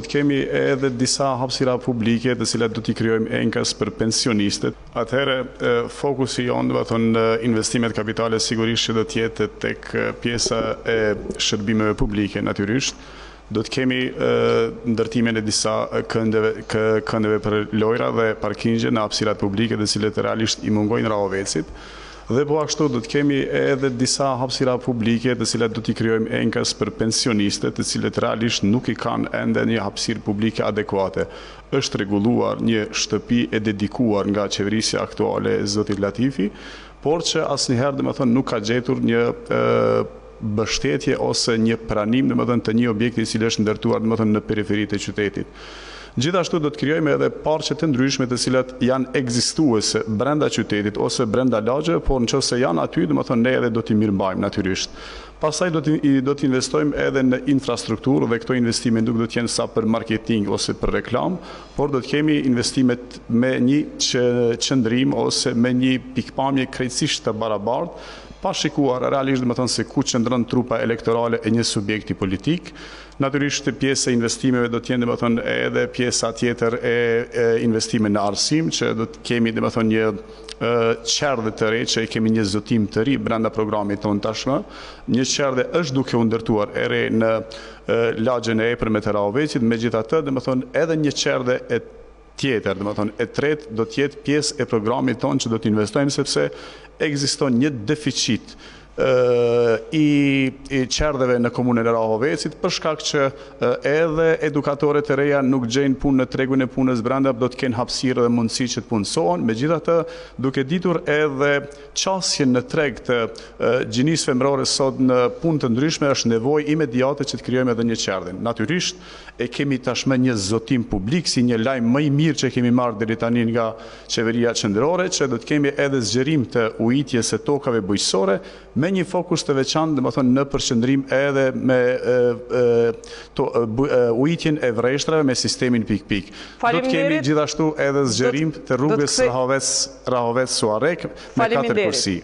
Kemi edhe disa hapësira publike të cilat do t'i krijojmë enkas për pensionistët. Atëherë fokusi jonë, do të thonë, investimet kapitale sigurisht që do të jetë tek pjesa e shërbimeve publike natyrisht. Do të kemi ndërtimin e disa këndeve për lojra dhe parkingje në hapësirat publike, të cilët realisht i mungojnë Rahovecit. Dhe po ashtu do të kemi edhe disa hapësira publike të cilat do t'i krijojmë enkas për pensionistët, të cilët realisht nuk i kanë ende një hapësirë publike adekuate. Është rregulluar një shtëpi e dedikuar nga qeverisja aktuale e zotit Latifi, por që asnjëherë, domethënë, nuk ka gjetur një mbështetje ose një pranim, domethënë, të një objekti i cili është ndërtuar, domethënë, në periferitë e qytetit. Gjithashtu do të krijojmë edhe parqe të ndryshme të cilat janë ekzistuese brenda qytetit ose brenda lagjeve, por nëse janë aty, domethënë, ne edhe do t'i mirëmbajmë natyrisht. Pastaj do të investojmë edhe në infrastrukturë dhe këto investime nuk do të jenë sa për marketing ose për reklam, por do të kemi investimet me një qëndrim ose me një pikpamje krejtësisht të barabartë, pa shikuar realisht, domethënë, se ku qëndron trupa elektorale e një subjekti politik. Natyrisht pjesë e investimeve do të jenë, domethënë, edhe pjesa tjetër e investime në arsim, që do të kemi, domethënë, një qerdhe të re, që kemi një zotim të ri brenda programit tonë tashmë. Një qerdhe është duke u ndërtuar e re në lagjen e epërme të Rahovecit, megjithatë, domethënë, edhe një qerdhe e tjetër, domethënë, e tretë do të jetë pjesë e programit tonë që do të investojmë, sepse ekziston një deficit i qerdheve në komunën e Rahovecit, për shkak që edhe edukatorët e reja nuk gjejnë punë në tregun e punës brenda, do të kenë hapësirë dhe mundësi që të punësohen. Megjithatë, duke ditur edhe qasjen në treg të gjinisë femërore sot në punë të ndryshme, është nevojë imediate që të krijojmë edhe një qerdhe. Natyrisht e kemi tashmë një zotim publik si një lajm më i mirë që kemi marrë deri tani nga qeveria qendrore, që do të kemi edhe zgjerim të ujitjes së tokave bujqësore me një fokus të veçantë, domethënë, në përqendrim edhe me ujitjen e vreshtrave me sistemin pik-pik. Do të kemi gjithashtu edhe zgjerim të rrugës Rahovec-Suarek me 4 kursi.